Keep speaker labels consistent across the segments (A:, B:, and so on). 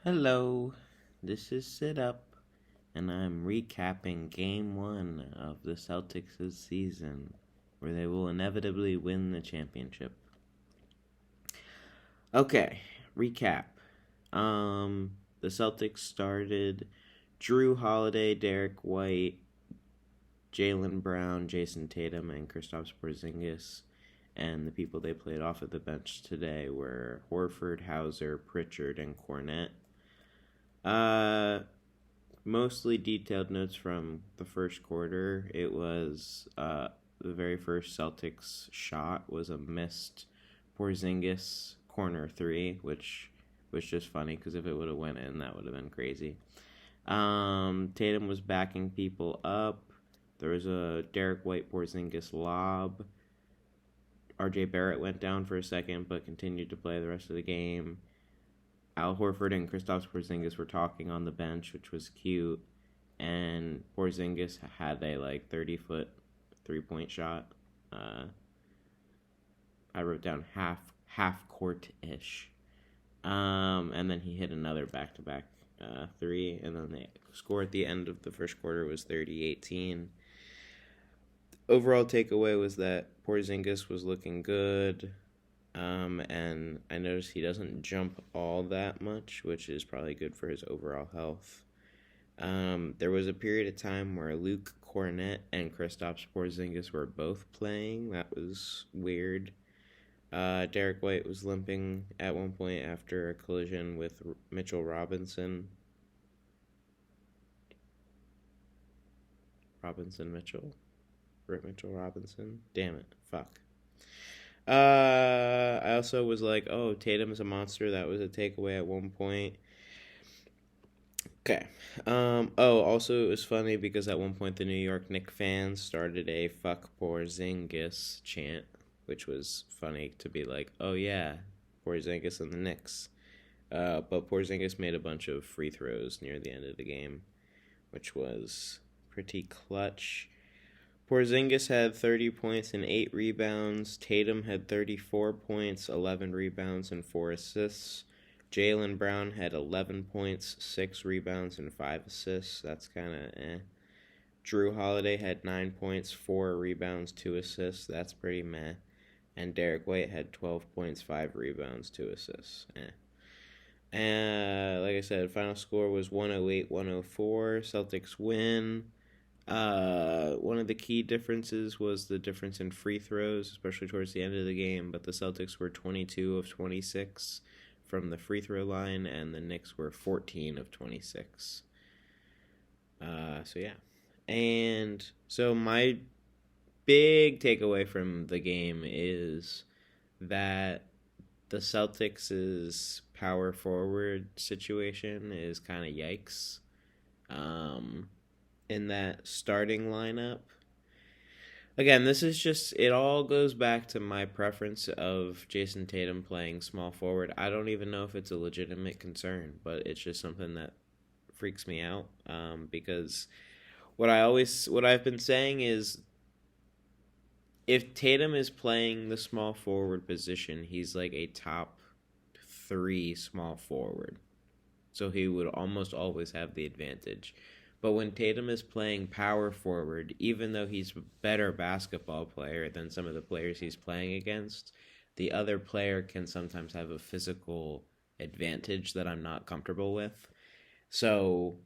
A: Hello, this is Sit Up, and I'm recapping Game 1 of the Celtics' season, where they will inevitably win the championship. Okay, recap. The Celtics started Drew Holiday, Derek White, Jaylen Brown, Jason Tatum, and Kristaps Porzingis. And the people they played off of the bench today were Horford, Hauser, Pritchard, and Cornette. Mostly detailed notes from the first quarter. It was the very first Celtics shot was a missed Porzingis corner three, which was just funny because if it would have went in, that would have been crazy. Tatum was backing people up. There was a Derek White Porzingis lob. RJ Barrett went down for a second, but continued to play the rest of the game. Al Horford and Kristaps Porzingis were talking on the bench, which was cute. And Porzingis had a 30-foot 3-point shot. I wrote down half court ish. And then he hit another back-to-back three, and then the score at the end of the first quarter was 30-18. Overall takeaway was that Porzingis was looking good. And I noticed he doesn't jump all that much, which is probably good for his overall health. There was a period of time where Luke Cornette and Kristaps Porzingis were both playing. That was weird. Derek White was limping at one point after a collision with Mitchell Robinson. Mitchell Robinson? Damn it. Fuck. I also was like, oh, Tatum's a monster. That was a takeaway at one point. Okay. Also, it was funny because at one point the New York Knicks fans started a fuck Porzingis chant, which was funny to be like, oh yeah, Porzingis and the Knicks. But Porzingis made a bunch of free throws near the end of the game, which was pretty clutch. Porzingis had 30 points and 8 rebounds. Tatum had 34 points, 11 rebounds, and 4 assists. Jaylen Brown had 11 points, 6 rebounds, and 5 assists. That's kind of eh. Drew Holiday had 9 points, 4 rebounds, 2 assists. That's pretty meh. And Derek White had 12 points, 5 rebounds, 2 assists. Eh. And like I said, final score was 108-104. Celtics win. One of the key differences was the difference in free throws, especially towards the end of the game, but the Celtics were 22 of 26 from the free throw line, and the Knicks were 14 of 26. So yeah. And so my big takeaway from the game is that the Celtics' power forward situation is kind of yikes. In that starting lineup. Again, this is just, it all goes back to my preference of Jason Tatum playing small forward. I don't even know if it's a legitimate concern, but it's just something that freaks me out. Because what I've been saying is, if Tatum is playing the small forward position, he's like a top 3 small forward. So he would almost always have the advantage. But when Tatum is playing power forward, even though he's a better basketball player than some of the players he's playing against, the other player can sometimes have a physical advantage that I'm not comfortable with. So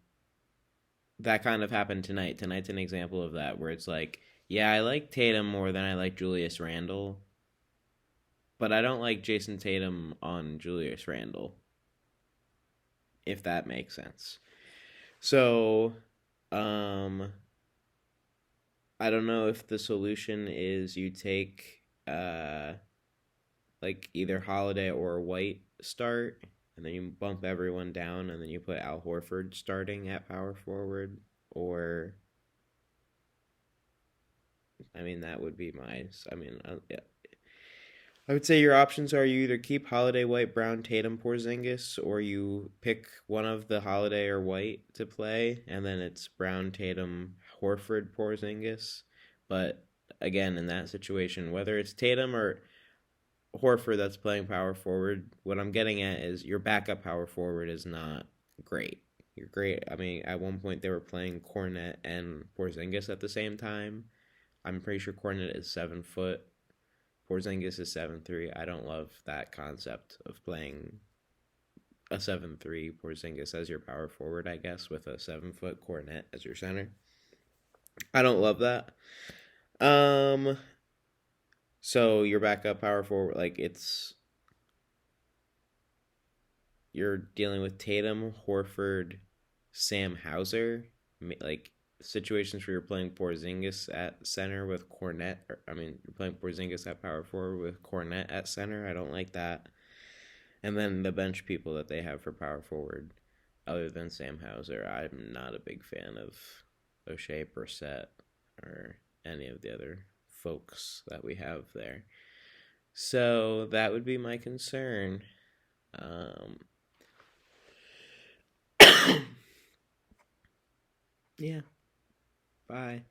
A: that kind of happened tonight. Tonight's an example of that, where it's like, yeah, I like Tatum more than I like Julius Randle, but I don't like Jason Tatum on Julius Randle, if that makes sense. So, I don't know if the solution is you take, either Holiday or White start, and then you bump everyone down, and then you put Al Horford starting at power forward, or, that would be yeah. I would say your options are you either keep Holiday, White, Brown, Tatum, Porzingis, or you pick one of the Holiday or White to play, and then it's Brown, Tatum, Horford, Porzingis. But again, in that situation, whether it's Tatum or Horford that's playing power forward. What I'm getting at is your backup power forward is not great. You're great. I mean, at one point they were playing Cornet and Porzingis at the same time. I'm pretty sure Cornet is 7 foot. Porzingis is 7'3". I don't love that concept of playing a 7'3" Porzingis as your power forward, I guess, with a 7 foot Cornet as your center. I don't love that. Um, so your backup power forward, like you're dealing with Tatum, Horford, Sam Hauser, like situations where you're playing Porzingis at center with Cornet. You're playing Porzingis at power forward with Cornet at center. I don't like that. And then the bench people that they have for power forward, other than Sam Hauser, I'm not a big fan of O'Shea, Brissett, or any of the other folks that we have there. So that would be my concern. Um, yeah. Bye.